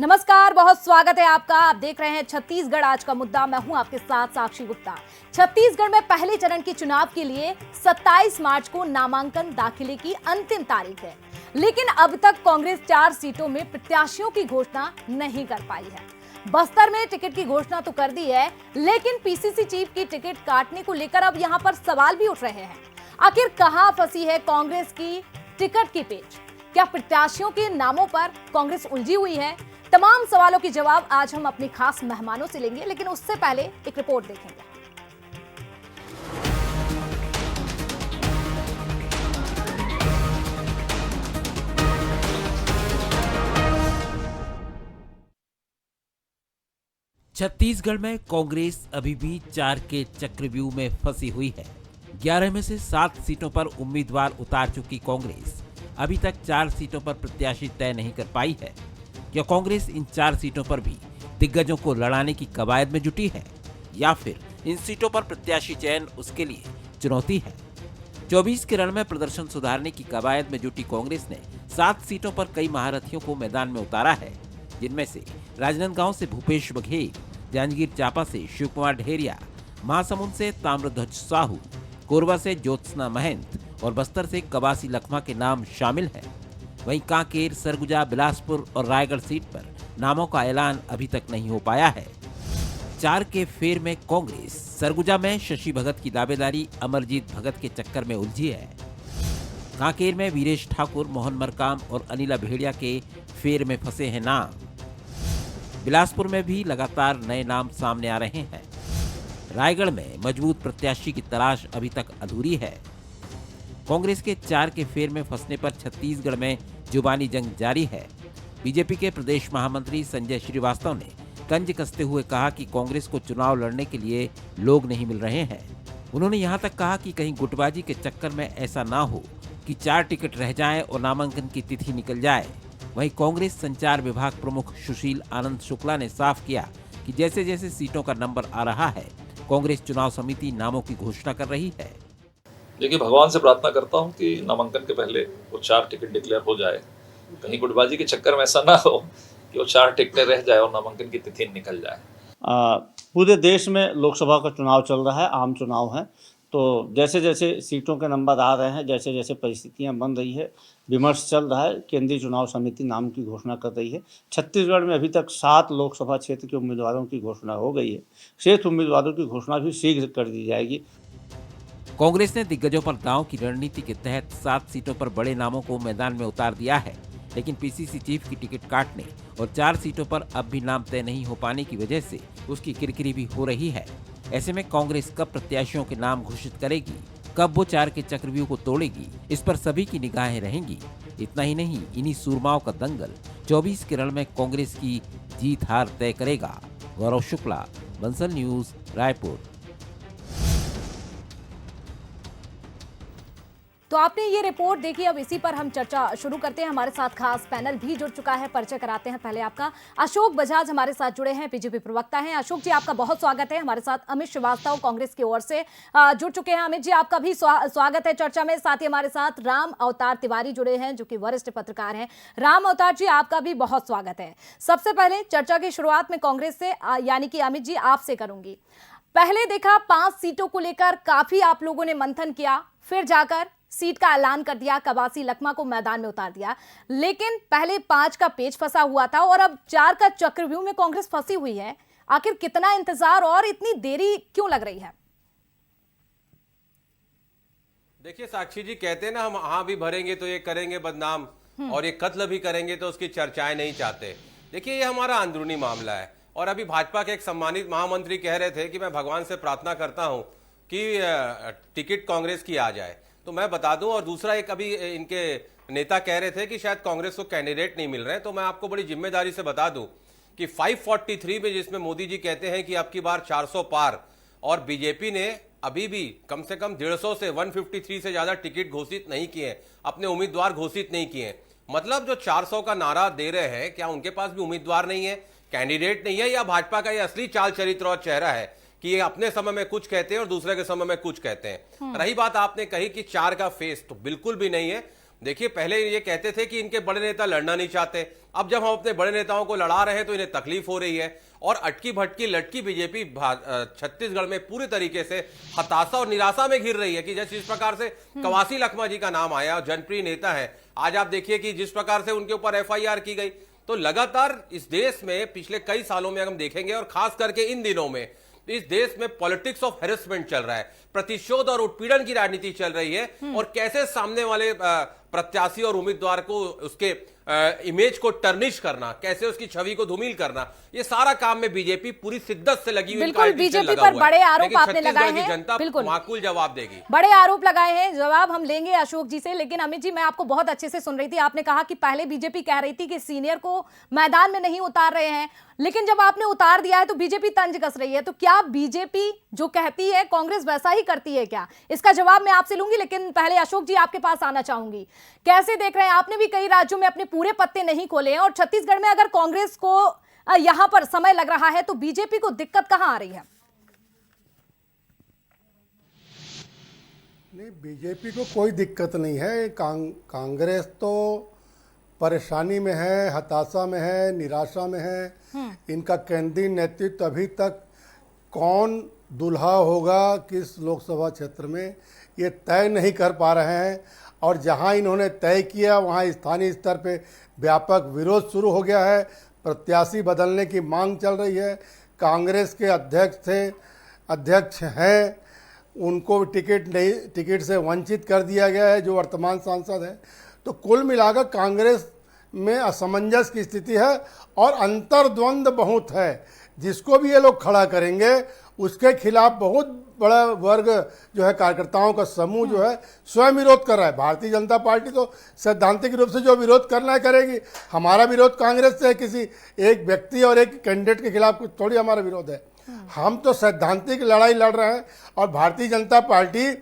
नमस्कार, बहुत स्वागत है आपका। आप देख रहे हैं छत्तीसगढ़ आज का मुद्दा। मैं हूं आपके साथ साक्षी गुप्ता। छत्तीसगढ़ में पहले चरण के चुनाव के लिए 27 मार्च को नामांकन दाखिले की अंतिम तारीख है, लेकिन अब तक कांग्रेस 4 सीटों में प्रत्याशियों की घोषणा नहीं कर पाई है। बस्तर में टिकट की घोषणा तो कर दी है, लेकिन पीसीसी चीफ की टिकट काटने को लेकर अब यहां पर सवाल भी उठ रहे हैं। आखिर कहां फंसी है कांग्रेस की टिकट की पेच? क्या प्रत्याशियों के नामों पर कांग्रेस उलझी हुई है? तमाम सवालों के जवाब आज हम अपने खास मेहमानों से लेंगे, लेकिन उससे पहले एक रिपोर्ट देखेंगे। छत्तीसगढ़ में कांग्रेस अभी भी 4 के चक्रव्यूह में फंसी हुई है। 11 में से 7 सीटों पर उम्मीदवार उतार चुकी कांग्रेस अभी तक 4 सीटों पर प्रत्याशी तय नहीं कर पाई है। क्या कांग्रेस इन 4 सीटों पर भी दिग्गजों को लड़ाने की कवायद में जुटी है, या फिर इन सीटों पर प्रत्याशी चयन उसके लिए चुनौती है? 24 के रण में प्रदर्शन सुधारने की कवायद में जुटी कांग्रेस ने 7 सीटों पर कई महारथियों को मैदान में उतारा है, जिनमें से राजनांदगांव से भूपेश बघेल, जांजगीर चांपा से शिव कुमार ढेरिया, महासमुंद से ताम्रध्वज साहू, कोरबा से ज्योत्सना महंत और बस्तर से कवासी लखमा के नाम शामिल हैं। वहीं कांकेर, सरगुजा, बिलासपुर और रायगढ़ सीट पर नामों का ऐलान अभी तक नहीं हो पाया है। 4 के फेर में कांग्रेस सरगुजा में शशि भगत की दावेदारी अमरजीत भगत के चक्कर में उलझी है। कांकेर में वीरेश ठाकुर, मोहन मरकाम और अनिला भेड़िया के फेर में फंसे हैं नाम। बिलासपुर में भी लगातार नए नाम सामने आ रहे हैं। रायगढ़ में मजबूत प्रत्याशी की तलाश अभी तक अधूरी है। कांग्रेस के 4 के फेर में फंसने पर छत्तीसगढ़ में जुबानी जंग जारी है। बीजेपी के प्रदेश महामंत्री संजय श्रीवास्तव ने तंज कसते हुए कहा कि कांग्रेस को चुनाव लड़ने के लिए लोग नहीं मिल रहे हैं। उन्होंने यहां तक कहा कि कहीं गुटबाजी के चक्कर में ऐसा ना हो कि 4 टिकट रह जाएं और नामांकन की तिथि निकल जाए। वहीं कांग्रेस संचार विभाग प्रमुख सुशील आनंद शुक्ला ने साफ किया कि जैसे जैसे सीटों का नंबर आ रहा है, कांग्रेस चुनाव समिति नामों की घोषणा कर रही है। देखिए, भगवान से प्रार्थना करता हूँ कि नामांकन के पहले वो 4 टिकट डिक्लेयर हो जाए। कहीं गुटबाजी के चक्कर में ऐसा ना हो कि वो 4 टिकटें रह जाए और नामांकन की तिथि निकल जाए। पूरे देश में लोकसभा का चुनाव चल रहा है, आम चुनाव है, तो जैसे जैसे सीटों के नंबर आ रहे हैं, जैसे जैसे परिस्थितियां बन रही है, विमर्श चल रहा है। केंद्रीय चुनाव समिति नाम की घोषणा कर रही है। छत्तीसगढ़ में अभी तक 7 लोकसभा क्षेत्र के उम्मीदवारों की घोषणा हो गई है। शेष उम्मीदवारों की घोषणा भी शीघ्र कर दी जाएगी। कांग्रेस ने दिग्गजों पर दांव की रणनीति के तहत 7 सीटों पर बड़े नामों को मैदान में उतार दिया है, लेकिन पीसीसी चीफ की टिकट काटने और 4 सीटों पर अब भी नाम तय नहीं हो पाने की वजह से उसकी किरकिरी भी हो रही है। ऐसे में कांग्रेस कब प्रत्याशियों के नाम घोषित करेगी, कब वो 4 के चक्रव्यूह को तोड़ेगी, इस पर सभी की निगाहें रहेंगी। इतना ही नहीं, इन्हीं सूरमाओं का दंगल 24 के रण में कांग्रेस की जीत हार तय करेगा। गौरव शुक्ला, बंसल न्यूज, रायपुर। तो आपने ये रिपोर्ट देखी, अब इसी पर हम चर्चा शुरू करते हैं। हमारे साथ खास पैनल भी जुड़ चुका है, परिचय कराते हैं पहले आपका। अशोक बजाज हमारे साथ जुड़े हैं, बीजेपी प्रवक्ता हैं। अशोक जी, आपका बहुत स्वागत है। हमारे साथ अमित श्रीवास्तव कांग्रेस की ओर से जुड़ चुके हैं। अमित जी, आपका भी स्वागत है चर्चा में। साथ ही हमारे साथ राम अवतार तिवारी जुड़े हैं, जो कि वरिष्ठ पत्रकार हैं। राम अवतार जी, आपका भी बहुत स्वागत है। सबसे पहले चर्चा की शुरुआत में कांग्रेस से यानी कि अमित जी आपसे करूंगी। पहले देखा 5 सीटों को लेकर काफी आप लोगों ने मंथन किया, फिर जाकर सीट का ऐलान कर दिया, कवासी लखमा को मैदान में उतार दिया, लेकिन पहले 5 का पेच फंसा हुआ था और अब 4 का चक्रव्यूह में कांग्रेस फंसी हुई है। आखिर कितना इंतजार और इतनी देरी क्यों लग रही है? देखिए साक्षी जी, कहते हैं ना, हम हाँ भी भरेंगे तो ये करेंगे बदनाम और ये कत्ल भी करेंगे तो उसकी चर्चाएं नहीं चाहते। देखिए, ये हमारा अंदरूनी मामला है और अभी भाजपा के एक सम्मानित महामंत्री कह रहे थे कि मैं भगवान से प्रार्थना करता हूं कि टिकट कांग्रेस की आ जाए। तो मैं बता दूं, और दूसरा एक अभी इनके नेता कह रहे थे कि शायद कांग्रेस को कैंडिडेट नहीं मिल रहे हैं। तो मैं आपको बड़ी जिम्मेदारी से बता दूं कि 543 में, जिसमें मोदी जी कहते हैं कि अब की बार 400 पार, और बीजेपी ने अभी भी कम से कम 150 से 153 से ज्यादा टिकट घोषित नहीं किए, अपने उम्मीदवार घोषित नहीं किए। मतलब जो 400 का नारा दे रहे हैं, क्या उनके पास भी उम्मीदवार नहीं है, कैंडिडेट नहीं है, या भाजपा का ये असली चाल चरित्र और चेहरा है कि ये अपने समय में कुछ कहते हैं और दूसरे के समय में कुछ कहते हैं? रही बात आपने कही कि 4 का फेस, तो बिल्कुल भी नहीं है। देखिए पहले ये कहते थे कि इनके बड़े नेता लड़ना नहीं चाहते, अब जब हम अपने बड़े नेताओं को लड़ा रहे हैं तो इन्हें तकलीफ हो रही है। और अटकी भटकी लटकी बीजेपी छत्तीसगढ़ में पूरी तरीके से हताशा और निराशा में घिर रही है कि जैसे जिस प्रकार से कवासी लखमा जी का नाम आया, जनप्रिय नेता है, आज आप देखिए कि जिस प्रकार से उनके ऊपर FIR की गई। तो लगातार इस देश में पिछले कई सालों में हम देखेंगे और खास करके इन दिनों में इस देश में पॉलिटिक्स ऑफ हेरेसमेंट चल रहा है, प्रतिशोध और उत्पीड़न की राजनीति चल रही है। और कैसे सामने वाले प्रत्याशी और उम्मीदवार को उसके इमेज को टर्निश करना, कैसे उसकी छवि को धूमिल करना, ये सारा काम में बीजेपी पूरी शिद्दत से लगी हुई। बिल्कुल, बीजेपी पर बड़े आरोप आपने लगाए हैं, जनता बिल्कुल माकूल जवाब देगी। बड़े आरोप लगाए हैं, जवाब हम लेंगे अशोक जी से। लेकिन अमित जी, मैं आपको बहुत अच्छे से सुन रही थी। आपने कहा कि पहले बीजेपी कह रही थी कि सीनियर को मैदान में नहीं उतार रहे हैं, लेकिन जब आपने उतार दिया है तो बीजेपी तंज कस रही है। तो क्या बीजेपी जो कहती है कांग्रेस वैसा ही करती है क्या? इसका जवाब मैं आपसे लूंगी, लेकिन पहले अशोक जी आपके पास आना चाहूंगी। कैसे देख रहे हैं? आपने भी कई राज्यों में अपने पूरे पत्ते नहीं खोले हैं, और छत्तीसगढ़ में अगर कांग्रेस को यहां पर समय लग रहा है तो बीजेपी को दिक्कत कहां आ रही है? नहीं, बीजेपी को कोई दिक्कत नहीं है। कांग्रेस तो परेशानी में है, हताशा में है, निराशा में है। इनका केंद्रीय नेतृत्व अभी तक कौन दुल्हा होगा किस लोकसभा क्षेत्र में, ये तय नहीं कर पा रहे हैं। और जहां इन्होंने तय किया वहां स्थानीय स्तर पे व्यापक विरोध शुरू हो गया है। प्रत्याशी बदलने की मांग चल रही है। कांग्रेस के अध्यक्ष हैं, उनको टिकट से वंचित कर दिया गया है, जो वर्तमान सांसद है। तो कुल मिलाकर कांग्रेस में असमंजस की स्थिति है और अंतर्द्वंद बहुत है। जिसको भी ये लोग खड़ा करेंगे उसके खिलाफ बहुत बड़ा वर्ग जो है, कार्यकर्ताओं का समूह जो है, स्वयं विरोध कर रहा है। भारतीय जनता पार्टी तो सैद्धांतिक रूप से जो विरोध करना है करेगी। हमारा विरोध कांग्रेस से किसी एक व्यक्ति और एक कैंडिडेट के खिलाफ कुछ थोड़ी हमारा विरोध है। हम तो सैद्धांतिक लड़ाई लड़ रहे हैं और भारतीय जनता पार्टी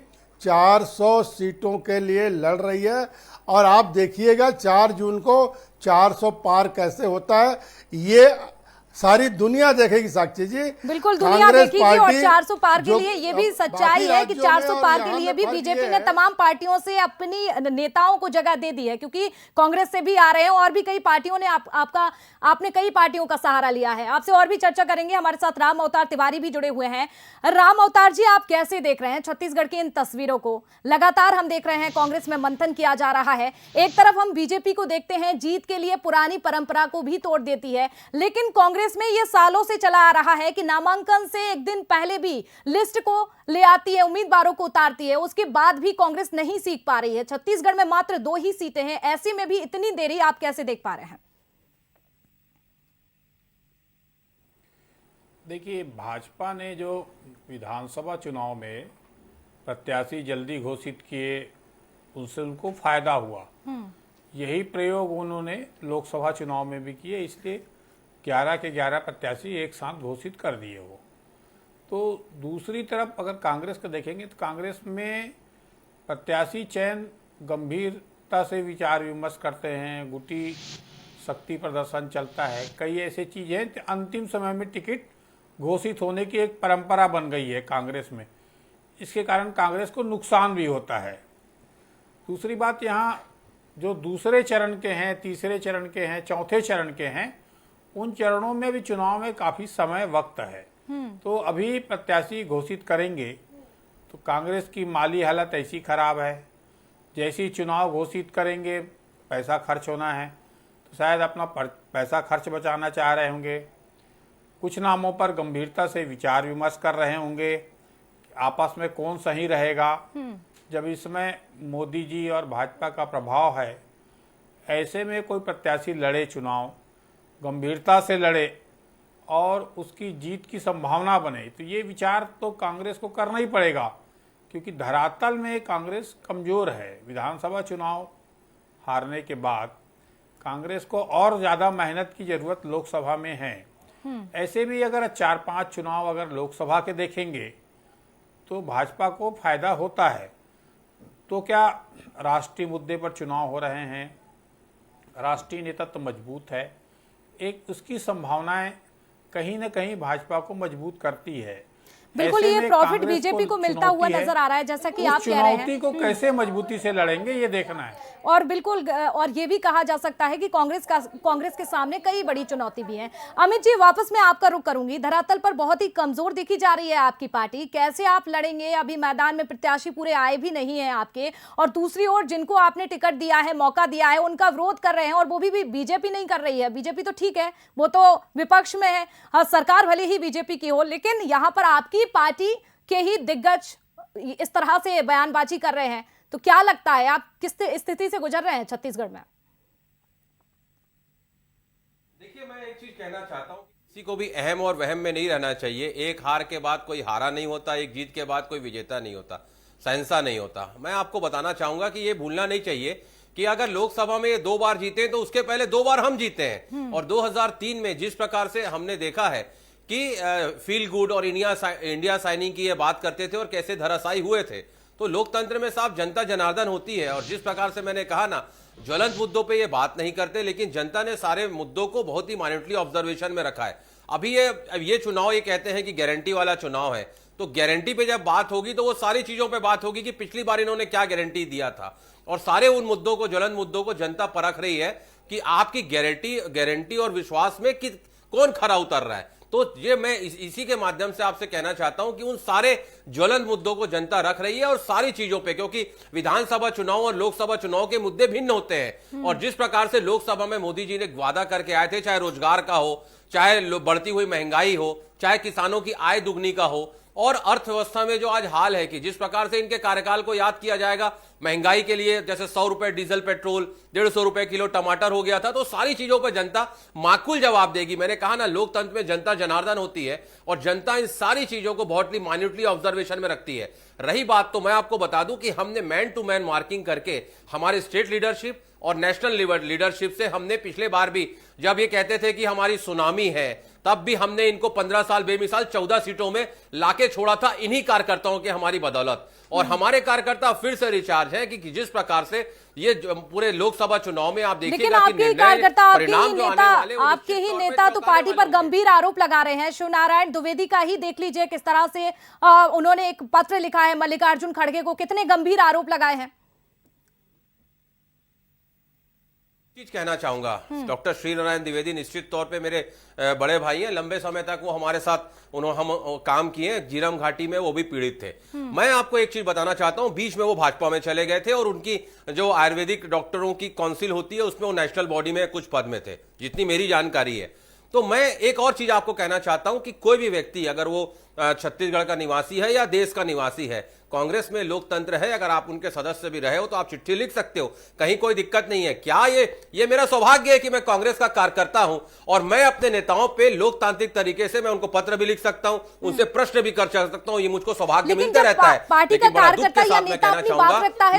400 सीटों के लिए लड़ रही है। और आप देखिएगा 4 जून को 400 पार कैसे होता है, ये सारी दुनिया देखेगी साक्षी जी। बिल्कुल दुनिया देखेगी। और 400 पार के लिए ये भी सच्चाई है कि 400 पार के लिए भी बीजेपी ने तमाम पार्टियों से अपनी नेताओं को जगह दे दी है, क्योंकि कांग्रेस से भी आ रहे हैं और भी कई पार्टियों ने आपने कई पार्टियों का सहारा लिया है। आपसे और भी चर्चा करेंगे। हमारे साथ राम अवतार तिवारी भी जुड़े हुए हैं। राम अवतार जी, आप कैसे देख रहे हैं छत्तीसगढ़ की इन तस्वीरों को? लगातार हम देख रहे हैं कांग्रेस में मंथन किया जा रहा है। एक तरफ हम बीजेपी को देखते हैं, जीत के लिए पुरानी परंपरा को भी तोड़ देती है, लेकिन कांग्रेस में यह सालों से चला आ रहा है कि नामांकन से एक दिन पहले भी लिस्ट को ले आती है, उम्मीदवारों को उतारती है, उसके बाद भी कांग्रेस नहीं सीख पा रही है। छत्तीसगढ़ में मात्र 2 ही सीटें हैं, ऐसे में भी इतनी देरी आप कैसे देख पा रहे हैं? देखिए, भाजपा ने जो विधानसभा चुनाव में प्रत्याशी जल्दी घोषित किए, उनसे उनको फायदा हुआ। यही प्रयोग उन्होंने लोकसभा चुनाव में भी किए, इसलिए 11 के 11 प्रत्याशी एक साथ घोषित कर दिए वो। तो दूसरी तरफ अगर कांग्रेस को देखेंगे तो कांग्रेस में प्रत्याशी चयन गंभीरता से विचार विमर्श करते हैं, गुटी शक्ति प्रदर्शन चलता है, कई ऐसी चीज़ें अंतिम समय में टिकट घोषित होने की एक परंपरा बन गई है कांग्रेस में। इसके कारण कांग्रेस को नुकसान भी होता है। दूसरी बात, यहाँ जो दूसरे चरण के हैं, तीसरे चरण के हैं, चौथे चरण के हैं, उन चरणों में भी चुनाव में काफ़ी समय वक्त है। तो अभी प्रत्याशी घोषित करेंगे तो कांग्रेस की माली हालत ऐसी खराब है, जैसे ही चुनाव घोषित करेंगे पैसा खर्च होना है, तो शायद अपना पैसा खर्च बचाना चाह रहे होंगे। कुछ नामों पर गंभीरता से विचार विमर्श कर रहे होंगे, आपस में कौन सही रहेगा। जब इसमें मोदी जी और भाजपा का प्रभाव है, ऐसे में कोई प्रत्याशी लड़े, चुनाव गंभीरता से लड़े और उसकी जीत की संभावना बने, तो ये विचार तो कांग्रेस को करना ही पड़ेगा, क्योंकि धरातल में कांग्रेस कमज़ोर है। विधानसभा चुनाव हारने के बाद कांग्रेस को और ज़्यादा मेहनत की ज़रूरत लोकसभा में है। ऐसे भी अगर 4-5 चुनाव अगर लोकसभा के देखेंगे तो भाजपा को फायदा होता है। तो क्या राष्ट्रीय मुद्दे पर चुनाव हो रहे हैं, राष्ट्रीय नेतृत्व मजबूत है, एक उसकी संभावनाएं कहीं न कहीं भाजपा को मजबूत करती है। बिल्कुल ऐसे ये में प्रॉफिट कांग्रेस बीजेपी को मिलता चुनौती हुआ है। नजर आ रहा है, जैसा कि उस आप कह रहे हैं। चुनौती को कैसे मजबूती से लड़ेंगे ये देखना है। और बिल्कुल और ये भी कहा जा सकता है कि कांग्रेस के सामने कई बड़ी चुनौती भी है। अमित जी, वापस मैं आपका रुख करूंगी। धरातल पर बहुत ही कमजोर दिखी जा रही है आपकी पार्टी, कैसे आप लड़ेंगे? अभी मैदान में प्रत्याशी पूरे आए भी नहीं है आपके, और दूसरी ओर जिनको आपने टिकट दिया है, मौका दिया है, उनका विरोध कर रहे हैं, और वो भी बीजेपी नहीं कर रही है। बीजेपी तो ठीक है, वो तो विपक्ष में है, हाँ, सरकार भले ही बीजेपी की हो, लेकिन यहाँ पर आपकी पार्टी के ही दिग्गज इस तरह से बयानबाजी कर रहे हैं। तो क्या लगता है, आप किस स्थिति से गुजर रहे हैं छत्तीसगढ़ में? देखिए, मैं एक चीज कहना चाहता हूँ, किसी को भी अहम और वहम में नहीं रहना चाहिए। एक हार के बाद कोई हारा नहीं होता, एक जीत के बाद कोई विजेता नहीं होता, शहंशाह नहीं होता। मैं आपको बताना चाहूंगा कि ये भूलना नहीं चाहिए कि अगर लोकसभा में ये 2 बार जीते तो उसके पहले 2 बार हम जीते हैं। और 2003 में जिस प्रकार से हमने देखा है कि फील गुड और इंडिया साइनिंग की ये बात करते थे और कैसे धराशायी हुए थे, तो लोकतंत्र में साफ जनता जनार्दन होती है। और जिस प्रकार से मैंने कहा ना, ज्वलंत मुद्दों पे ये बात नहीं करते, लेकिन जनता ने सारे मुद्दों को बहुत ही माइन्यूटली ऑब्जर्वेशन में रखा है। अभी ये चुनाव, ये कहते हैं कि गारंटी वाला चुनाव है, तो गारंटी पे जब बात होगी तो वो सारी चीजों पे बात होगी कि पिछली बार इन्होंने क्या गारंटी दिया था, और सारे उन मुद्दों को, ज्वलंत मुद्दों को जनता परख रही है कि आपकी गारंटी और विश्वास में कौन खरा उतर रहा है। तो ये मैं इसी के माध्यम से आपसे कहना चाहता हूं कि उन सारे ज्वलंत मुद्दों को जनता रख रही है, और सारी चीजों पे, क्योंकि विधानसभा चुनाव और लोकसभा चुनाव के मुद्दे भिन्न होते हैं। और जिस प्रकार से लोकसभा में मोदी जी ने वादा करके आए थे, चाहे रोजगार का हो, चाहे बढ़ती हुई महंगाई हो, चाहे किसानों की आय दुगनी का हो, और अर्थव्यवस्था में जो आज हाल है कि जिस प्रकार से इनके कार्यकाल को याद किया जाएगा, महंगाई के लिए जैसे 100 रुपए डीजल पेट्रोल, 150 रुपए किलो टमाटर हो गया था, तो सारी चीजों पर जनता माकूल जवाब देगी। मैंने कहा ना, लोकतंत्र में जनता जनार्दन होती है, और जनता इन सारी चीजों को बहुत ही माइन्यूटली ऑब्जर्वेशन में रखती है। रही बात, तो मैं आपको बता दूं कि हमने मैन टू मैन मार्किंग करके हमारे स्टेट लीडरशिप और नेशनल लीडरशिप से हमने पिछले बार भी, जब ये कहते थे कि हमारी सुनामी है, तब भी हमने इनको 15 साल बेमिसाल 14 सीटों में लाके छोड़ा था, इन्हीं कार्यकर्ताओं की हमारी बदौलत। और हमारे कार्यकर्ता फिर से रिचार्ज हैं कि जिस प्रकार से ये पूरे लोकसभा चुनाव में आप देखिएगा कि आपके कार्यकर्ता, आपके ही निश्चित तौर नेता पे तो पार्टी पर चमकाने वाले गंभीर आरोप लगा रहे हैं। शिवनारायण द्विवेदी का ही देख लीजिए किस तरह से उन्होंने एक पत्र लिखा है मल्लिकार्जुन खड़गे को, कितने गंभीर आरोप लगाए हैं। चीज कहना चाहूंगा, डॉक्टर श्री नारायण द्विवेदी निश्चित तौर पे मेरे बड़े भाई हैं। लंबे समय तक वो हमारे साथ हम काम किए, जीरम घाटी में वो भी पीड़ित थे। मैं आपको एक चीज बताना चाहता हूं, बीच में वो भाजपा में चले गए थे, और उनकी जो आयुर्वेदिक डॉक्टरों की काउंसिल होती है उसमें वो नेशनल बॉडी में कुछ पद में थे, जितनी मेरी जानकारी है। तो मैं एक और चीज आपको कहना चाहता हूं कि कोई भी व्यक्ति, अगर वो छत्तीसगढ़ का निवासी है या देश का निवासी है, कांग्रेस में लोकतंत्र है, अगर आप उनके सदस्य भी रहे हो तो आप चिट्ठी लिख सकते हो, कहीं कोई दिक्कत नहीं है। क्या ये मेरा सौभाग्य है कि मैं कांग्रेस का कार्यकर्ता हूं, और मैं अपने नेताओं पे लोकतांत्रिक तरीके से मैं उनको पत्र भी लिख सकता हूं, उनसे प्रश्न भी कर सकता हूं, ये मुझको सौभाग्य मिलता रहता है। लेकिन बड़ा दुख के साथ मैं कहना चाहूंगा,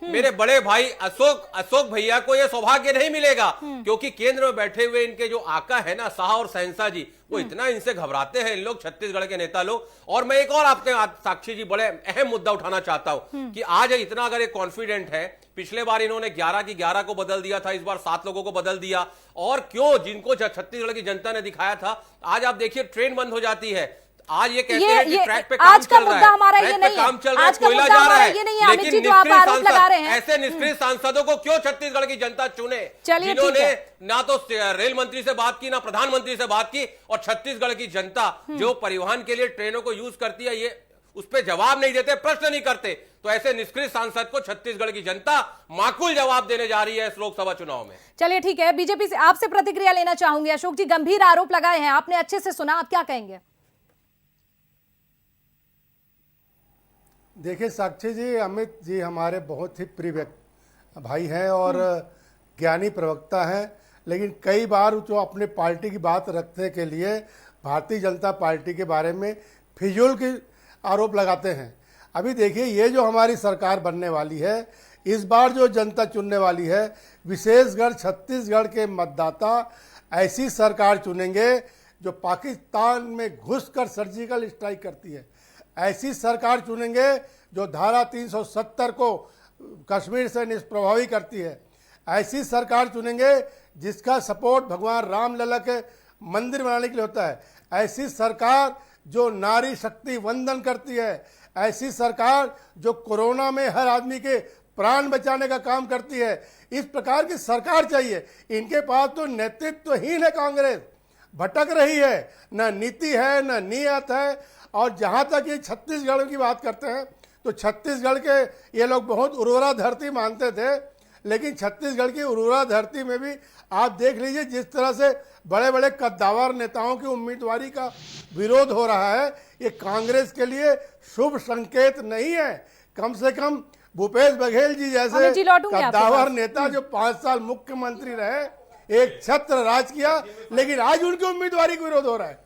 मेरे बड़े भाई अशोक भैया को यह सौभाग्य नहीं मिलेगा, क्योंकि केंद्र में बैठे हुए इनके जो आका है ना, शाह और शहंशाह जी, वो इतना इनसे घबराते हैं इन लोग, छत्तीसगढ़ के नेता लोग। और मैं एक और आपके साक्षी जी बड़े अहम मुद्दा उठाना चाहता हूं कि आज इतना अगर एक कॉन्फिडेंट है, पिछले बार इन्होंने 11 की 11 को बदल दिया था, इस बार 7 लोगों को बदल दिया, और क्यों, जिनको छत्तीसगढ़ की जनता ने दिखाया था, आज आप देखिए ट्रेन बंद हो जाती है। आज ये कहते हैं कि ट्रैक पे काम चल रहा है, हमारा ये नहीं काम चल रहा है, आज का कोयला मुद्दा जा रहा हमारा ये नहीं है। है, अमित जी, लेकिन जो आप आरोप लगा रहे हैं, ऐसे निष्क्रिय सांसदों को क्यों छत्तीसगढ़ की जनता चुने, चलिए ठीक जिन्होंने है। ना तो रेल मंत्री से बात की, ना प्रधानमंत्री से बात की, और छत्तीसगढ़ की जनता जो परिवहन के लिए ट्रेनों को यूज करती है, ये उस पर जवाब नहीं देते, प्रश्न नहीं करते। तो ऐसे निष्क्रिय सांसद को छत्तीसगढ़ की जनता माकूल जवाब देने जा रही है इस लोकसभा चुनाव में। चलिए ठीक है, बीजेपी से आपसे प्रतिक्रिया लेना चाहूंगी। अशोक जी, गंभीर आरोप लगाए हैं, आपने अच्छे से सुना, आप क्या कहेंगे? देखिए साक्षी जी, अमित जी हमारे बहुत ही प्रिय भाई हैं और ज्ञानी प्रवक्ता हैं, लेकिन कई बार जो अपने पार्टी की बात रखने के लिए भारतीय जनता पार्टी के बारे में फिजूल की आरोप लगाते हैं। अभी देखिए, ये जो हमारी सरकार बनने वाली है, इस बार जो जनता चुनने वाली है, विशेषकर छत्तीसगढ़ के मतदाता ऐसी सरकार चुनेंगे जो पाकिस्तान में घुसकर सर्जिकल स्ट्राइक करती है, ऐसी सरकार चुनेंगे जो धारा 370 को कश्मीर से निष्प्रभावी करती है, ऐसी सरकार चुनेंगे जिसका सपोर्ट भगवान रामलला के मंदिर बनाने के लिए होता है। ऐसी सरकार जो नारी शक्ति वंदन करती है, ऐसी सरकार जो कोरोना में हर आदमी के प्राण बचाने का काम करती है, इस प्रकार की सरकार चाहिए। इनके पास तो नेतृत्वहीन है कांग्रेस, भटक रही है, न नीति है न नीयत है। और जहाँ तक ये छत्तीसगढ़ की बात करते हैं तो छत्तीसगढ़ के ये लोग बहुत उर्वरा धरती मानते थे, लेकिन छत्तीसगढ़ की उर्वरा धरती में भी आप देख लीजिए जिस तरह से बड़े बड़े कद्दावर नेताओं की उम्मीदवारी का विरोध हो रहा है, ये कांग्रेस के लिए शुभ संकेत नहीं है। कम से कम भूपेश बघेल जी जैसे कद्दावर नेता जो 5 साल मुख्यमंत्री रहे, एक छत्र राज किया, लेकिन आज उनकी उम्मीदवारी का विरोध हो रहा है।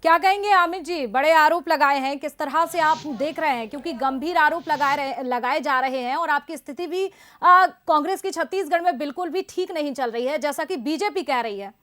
क्या कहेंगे अमित जी, बड़े आरोप लगाए हैं, किस तरह से आप देख रहे हैं? क्योंकि गंभीर आरोप लगाए जा रहे हैं और आपकी स्थिति भी कांग्रेस की छत्तीसगढ़ में बिल्कुल भी ठीक नहीं चल रही है, जैसा कि बीजेपी कह रही है।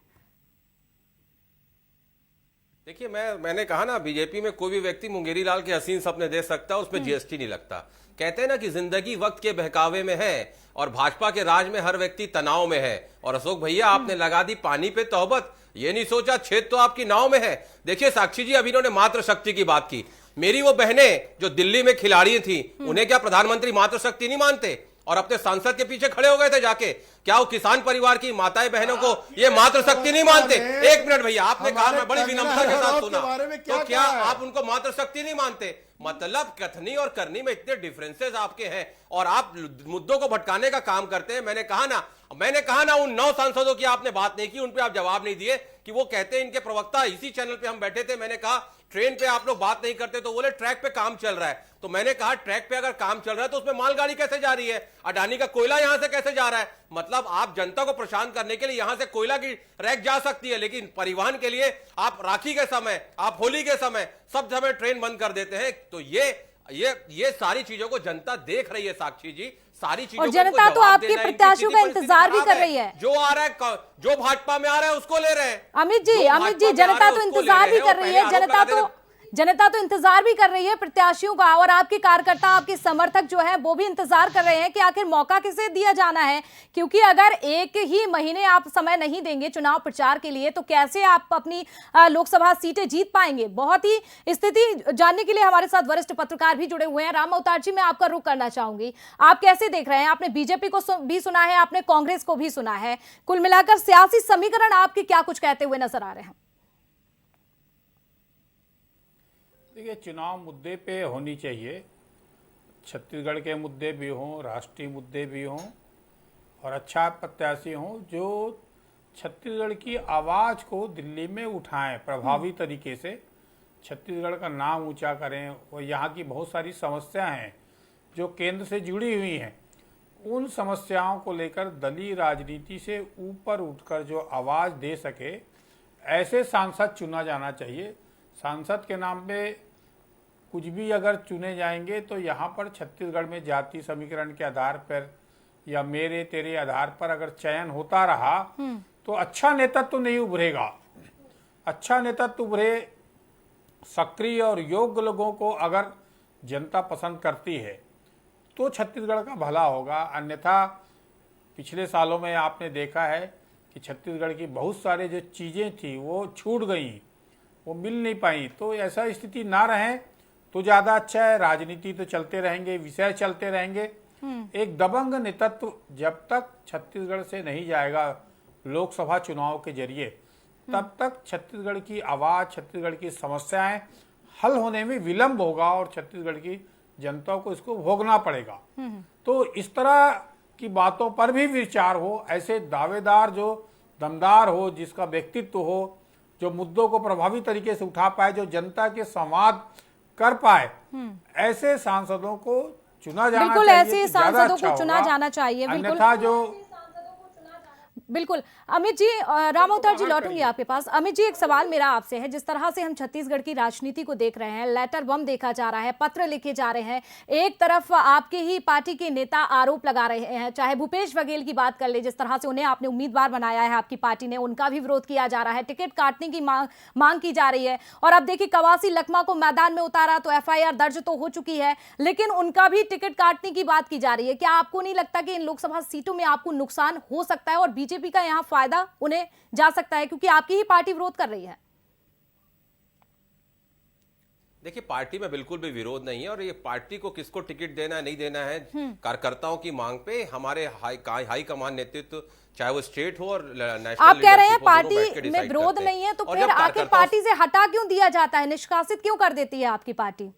देखिए, मैंने कहा ना, बीजेपी में कोई भी व्यक्ति मुंगेरी लाल के हसीन सपने दे सकता है, उसमें जीएसटी नहीं लगता। कहते हैं ना कि जिंदगी वक्त के बहकावे में है और भाजपा के राज में हर व्यक्ति तनाव में है। और अशोक भैया, आपने लगा दी पानी पे तौबत, ये नहीं सोचा छेद तो आपकी नाव में है। देखिए साक्षी जी, अभी इन्होंने मातृ शक्ति की बात की। मेरी वो बहनें जो दिल्ली में खिलाड़ी थी, उन्हें क्या प्रधानमंत्री मातृ शक्ति नहीं मानते? और अपने सांसद के पीछे खड़े हो गए थे जाके। क्या वो किसान परिवार की माताएं बहनों को ये मातृ शक्ति नहीं मानते? एक मिनट भैया, आपने कहा, मैं बड़ी विनम्रता के साथ सुना, तो क्या आप उनको मातृ शक्ति नहीं मानते? मतलब कथनी और करनी में इतने डिफरेंसेस आपके हैं और आप मुद्दों को भटकाने का काम करते हैं। मैंने कहा ना उन 9 सांसदों की आपने बात नहीं की, उन पे आप जवाब नहीं दिए कि वो कहते हैं, इनके प्रवक्ता, इसी चैनल पे हम बैठे थे, मैंने कहा ट्रेन पे आप लोग बात नहीं करते, तो बोले ट्रैक पे काम चल रहा है। तो मैंने कहा ट्रैक पे अगर काम चल रहा है तो उसमें मालगाड़ी कैसे जा रही है? अडानी का कोयला यहां से कैसे जा रहा है? मतलब आप जनता को परेशान करने के लिए यहां से कोयला की रैक जा सकती है, लेकिन परिवहन के लिए आप राखी के समय, आप होली के समय, सब समय ट्रेन बंद कर देते हैं। तो ये सारी चीजों को जनता देख रही है साक्षी जी, सारी चीजों और जनता तो आपके प्रत्याशियों का इंतजार भी कर रही है। जो आ रहा है, जो भाजपा में आ रहा है उसको ले रहे हैं। अमित जी, जनता तो इंतजार भी कर रही है, जनता तो इंतजार भी कर रही है प्रत्याशियों का, और आपके कार्यकर्ता, आपके समर्थक जो है वो भी इंतजार कर रहे हैं कि आखिर मौका किसे दिया जाना है। क्योंकि अगर 1 ही महीने आप समय नहीं देंगे चुनाव प्रचार के लिए, तो कैसे आप अपनी लोकसभा सीटें जीत पाएंगे? बहुत ही स्थिति जानने के लिए हमारे साथ वरिष्ठ पत्रकार भी जुड़े हुए हैं। राम अवतार जी, मैं आपका रुख करना चाहूंगी, आप कैसे देख रहे हैं? आपने बीजेपी को भी सुना है, आपने कांग्रेस को भी सुना है, कुल मिलाकर सियासी समीकरण आपके क्या कुछ कहते हुए नजर आ रहे हैं? देखिए, चुनाव मुद्दे पे होनी चाहिए, छत्तीसगढ़ के मुद्दे भी हों, राष्ट्रीय मुद्दे भी हों, और अच्छा प्रत्याशी हों जो छत्तीसगढ़ की आवाज़ को दिल्ली में उठाएं प्रभावी तरीके से, छत्तीसगढ़ का नाम ऊंचा करें। और यहाँ की बहुत सारी समस्याएं हैं जो केंद्र से जुड़ी हुई हैं, उन समस्याओं को लेकर दलीय राजनीति से ऊपर उठकर जो आवाज़ दे सके, ऐसे सांसद चुना जाना चाहिए। सांसद के नाम पे कुछ भी अगर चुने जाएंगे तो यहाँ पर छत्तीसगढ़ में जाति समीकरण के आधार पर या मेरे तेरे आधार पर अगर चयन होता रहा तो अच्छा नेतृत्व तो नहीं उभरेगा। अच्छा नेतृत्व उभरे, सक्रिय और योग्य लोगों को अगर जनता पसंद करती है तो छत्तीसगढ़ का भला होगा। अन्यथा पिछले सालों में आपने देखा है कि छत्तीसगढ़ की बहुत सारे जो चीज़ें थी वो छूट गई, वो मिल नहीं पाई। तो ऐसा स्थिति ना रहे तो ज़्यादा अच्छा है। राजनीति तो चलते रहेंगे, विषय चलते रहेंगे। एक दबंग नेतृत्व जब तक छत्तीसगढ़ से नहीं जाएगा लोकसभा चुनाव के जरिए, तब तक छत्तीसगढ़ की आवाज़, छत्तीसगढ़ की समस्याएं हल होने में विलंब होगा और छत्तीसगढ़ की जनता को इसको भोगना पड़ेगा। तो इस तरह की बातों पर भी विचार हो, ऐसे दावेदार जो दमदार हो, जिसका व्यक्तित्व हो, जो मुद्दों को प्रभावी तरीके से उठा पाए, जो जनता के संवाद कर पाए, ऐसे सांसदों को चुना जाना चाहिए। बिल्कुल, ऐसे सांसदों को चुना जाना चाहिए। अन्यथा जो बिल्कुल। अमित जी, राम अवतार जी लौटूंगी आपके पास। अमित जी, एक सवाल मेरा आपसे है, जिस तरह से हम छत्तीसगढ़ की राजनीति को देख रहे हैं, लेटर बम देखा जा रहा है, पत्र लिखे जा रहे हैं, एक तरफ आपके ही पार्टी के नेता आरोप लगा रहे हैं, चाहे भूपेश बघेल की बात कर ले, जिस तरह से उन्हें आपने उम्मीदवार बनाया है आपकी पार्टी ने, उनका भी विरोध किया जा रहा है, टिकट काटने की मांग की जा रही है। और अब देखिए, कवासी लखमा को मैदान में उतारा तो FIR दर्ज तो हो चुकी है, लेकिन उनका भी टिकट काटने की बात की जा रही है। क्या आपको नहीं लगता कि इन लोकसभा सीटों में आपको नुकसान हो सकता है और बीजेपी का यहाँ फायदा उन्हें जा सकता है, क्योंकि आपकी ही पार्टी विरोध कर रही है? देखिए, पार्टी में बिल्कुल भी विरोध नहीं है, और ये पार्टी को किसको टिकट देना है नहीं देना है कार्यकर्ताओं की मांग पे हमारे हाई कमान नेतृत्व, चाहे वो स्टेट हो और नेशनल, आप कह रहे हैं लीडरशिप हो, दोनों बैठ के पार्टी में डिसाइड विरोध करते हैं। नहीं है, तो और फिर जब आखिर कार्यकर्ताओं पार्टी से हटा क्यों दिया जाता है, निष्कासित क्यों कर देती है आपकी पार्टी?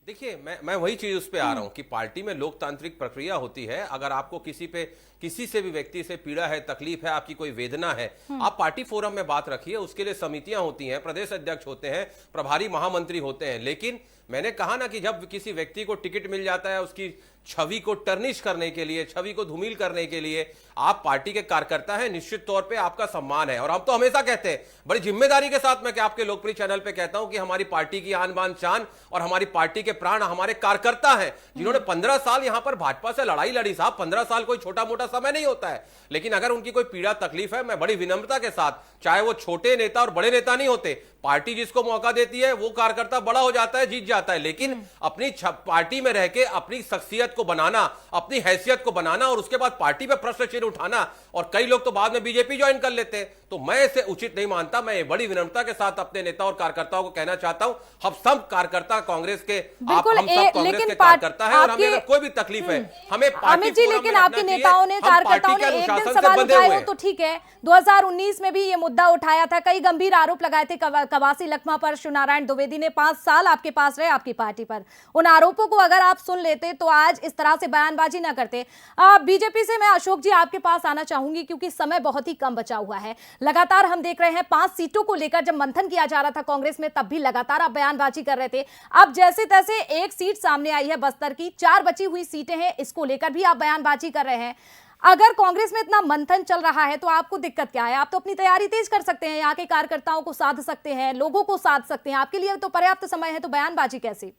देखिए, मैं वही चीज उस पे आ रहा हूं कि पार्टी में लोकतांत्रिक प्रक्रिया होती है। अगर आपको किसी से भी व्यक्ति से पीड़ा है, तकलीफ है, आपकी कोई वेदना है, आप पार्टी फोरम में बात रखिए। उसके लिए समितियां होती हैं, प्रदेश अध्यक्ष होते हैं, प्रभारी महामंत्री होते हैं। लेकिन मैंने कहा ना कि जब किसी व्यक्ति को टिकट मिल जाता है उसकी छवि को टर्निश करने के लिए, छवि को धूमिल करने के लिए, आप पार्टी के कार्यकर्ता हैं, निश्चित तौर पे आपका सम्मान है। और हम तो हमेशा कहते हैं, बड़ी जिम्मेदारी के साथ मैं आपके लोकप्रिय चैनल पे कहता हूं कि हमारी पार्टी की आन बान शान और हमारी पार्टी के प्राण हमारे कार्यकर्ता हैं, जिन्होंने 15 साल यहां पर भाजपा से लड़ाई लड़ी। साहब, 15 साल कोई छोटा मोटा समय नहीं होता है। लेकिन अगर उनकी कोई पीड़ा तकलीफ है, मैं बड़ी विनम्रता के साथ, चाहे वो छोटे नेता और बड़े नेता नहीं होते, पार्टी जिसको मौका देती है वो कार्यकर्ता बड़ा हो जाता है, जीत जाता है। लेकिन अपनी पार्टी में रह के अपनी शख्सियत को बनाना, अपनी हैसियत को बनाना और उसके बाद पार्टी पे प्रश्न चिन्ह उठाना, और कई लोग तो बाद में बीजेपी ज्वाइन कर लेते हैं, तो मैं इसे उचित नहीं मानता। मैं बड़ी विनम्रता के साथ अपने नेता और कार्यकर्ताओं को कहना चाहता हूं, हम सब कार्यकर्ता कांग्रेस के, हम सब कांग्रेस के कार्यकर्ता हैं, और हमें अगर कोई भी तकलीफ है, हमें अमित जी, लेकिन आपके नेताओं ने, कार्यकर्ताओं ने एक दिन सवाल उठाए हो तो ठीक है, 2019 में भी ये मुद्दा उठाया था, कई गंभीर आरोप लगाए थे कवासी लखमा पर। शिवनारायण द्विवेदी ने 5 साल आपके पास रहे, आपकी पार्टी पर। उन आरोपों को अगर आप सुन लेते तो आज इस तरह से बयानबाजी ना करते। बीजेपी से मैं अशोक जी आपके पास आना चाहूंगी, क्योंकि समय बहुत ही कम बचा हुआ है। लगातार हम देख रहे हैं 5 सीटों को लेकर जब मंथन किया जा रहा था कांग्रेस में, तब भी लगातार आप बयानबाजी कर रहे थे। अब जैसे तैसे एक सीट सामने आई है बस्तर की, 4 बची हुई सीटें हैं, इसको लेकर भी आप बयानबाजी कर रहे हैं। अगर कांग्रेस में इतना मंथन चल रहा है तो आपको दिक्कत क्या है? आप तो अपनी तैयारी तेज कर सकते हैं, यहाँ के कार्यकर्ताओं को साध सकते हैं, लोगों को साध सकते हैं, आपके लिए तो पर्याप्त समय है, तो बयानबाजी कैसी?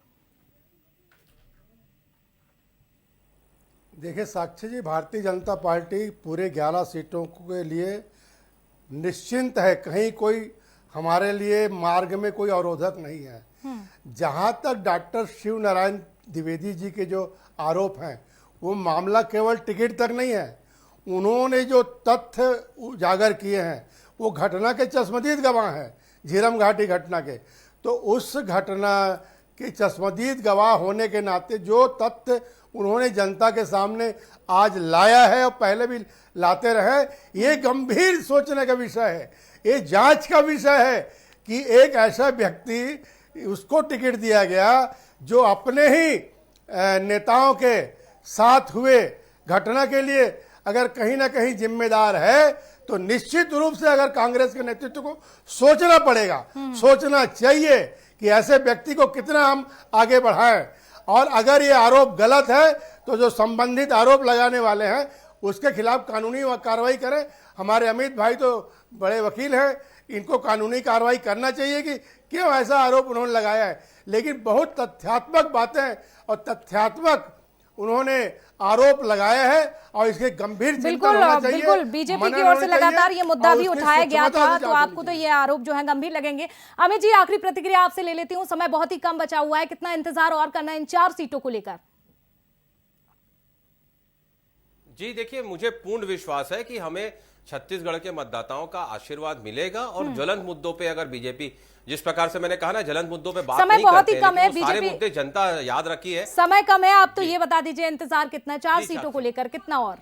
देखिए साक्षी जी, भारतीय जनता पार्टी पूरे 11 सीटों के लिए निश्चिंत है। कहीं कोई हमारे लिए मार्ग में कोई अवरोधक नहीं है। जहां तक डॉक्टर शिव नारायण द्विवेदी जी के जो आरोप हैं, वो मामला केवल टिकट तक नहीं है। उन्होंने जो तथ्य उजागर किए हैं वो घटना के चश्मदीद गवाह हैं, झीरम घाटी घटना के। तो उस घटना के चश्मदीद गवाह होने के नाते जो तथ्य उन्होंने जनता के सामने आज लाया है और पहले भी लाते रहे, ये गंभीर सोचने का विषय है, ये जांच का विषय है कि एक ऐसा व्यक्ति, उसको टिकट दिया गया जो अपने ही नेताओं के साथ हुए घटना के लिए अगर कहीं ना कहीं जिम्मेदार है, तो निश्चित रूप से अगर कांग्रेस के नेतृत्व को सोचना पड़ेगा, सोचना चाहिए कि ऐसे व्यक्ति को कितना हम आगे बढ़ाएं। और अगर ये आरोप गलत है तो जो संबंधित आरोप लगाने वाले हैं उसके खिलाफ कानूनी कार्रवाई करें। हमारे अमित भाई तो बड़े वकील हैं, इनको कानूनी कार्रवाई करना चाहिए कि क्यों ऐसा आरोप उन्होंने लगाया है। लेकिन बहुत तथ्यात्मक बातें और तथ्यात्मक उन्होंने आरोप लगाया है और इसके गंभीर चिंतन होना चाहिए। बिल्कुल, बीजेपी की ओर से लगातार ये मुद्दा भी उठाया गया था, तो आपको तो ये आरोप जो है गंभीर लगेंगे। अमित जी, आखिरी प्रतिक्रिया आपसे ले लेती हूँ, समय बहुत ही कम बचा हुआ है, कितना इंतजार और करना है इन 4 सीटों को लेकर? जी देखिए, मुझे पूर्ण विश्वास है कि हमें छत्तीसगढ़ के मतदाताओं का आशीर्वाद मिलेगा, और ज्वलंत मुद्दों पे अगर बीजेपी, जिस प्रकार से मैंने कहा ना, ज्वलंत मुद्दों पे बात नहीं बहुत करते, ही कम है, लेकिन वो सारे मुद्दे जनता याद रखी है। समय कम है, आप तो ये बता दीजिए इंतजार कितना, 4 सीटों को लेकर कितना और?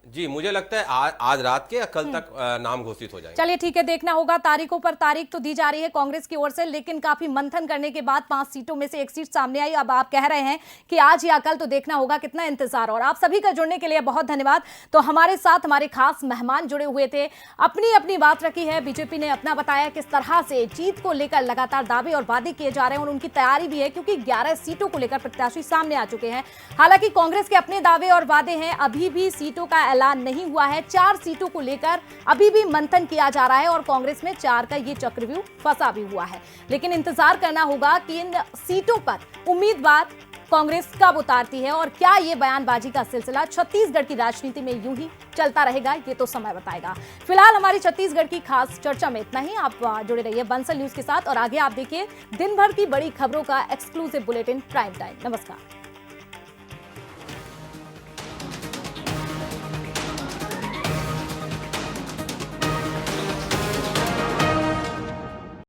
जी, मुझे लगता है आज रात के या कल तक नाम घोषित हो जाएंगे। चलिए ठीक है, देखना होगा। तारीखों पर तारीख तो दी जा रही है कांग्रेस की ओर से, लेकिन काफी मंथन करने के बाद 5 सीटों में से एक सीट सामने आई। अब आप कह रहे हैं कि आज या कल, तो देखना होगा कितना इंतजार। और आप सभी का जुड़ने के लिए बहुत धन्यवाद। तो हमारे साथ हमारे खास मेहमान जुड़े हुए थे, अपनी अपनी बात रखी है। बीजेपी ने अपना बताया किस तरह से जीत को लेकर लगातार दावे और वादे किए जा रहे हैं, और उनकी तैयारी भी है, क्योंकि 11 सीटों को लेकर प्रत्याशी सामने आ चुके हैं। हालांकि कांग्रेस के अपने दावे और वादे हैं, अभी भी सीटों का ऐलान नहीं हुआ है। 4 सीटों को लेकर अभी भी मंथन किया जा रहा है, और कांग्रेस में 4 का ये चक्रव्यूह फंसा भी हुआ है। लेकिन इंतजार करना होगा कि इन सीटों पर उम्मीदवार कांग्रेस कब उतारती है, और क्या ये बयानबाजी का सिलसिला छत्तीसगढ़ की राजनीति में यूं ही चलता रहेगा, ये तो समय बताएगा। फिलहाल हमारी छत्तीसगढ़ की खास चर्चा में इतना ही। आप जुड़े रहिए बंसल न्यूज के साथ, और आगे आप देखिए दिन भर की बड़ी खबरों का एक्सक्लूसिव बुलेटिन प्राइम टाइम। नमस्कार।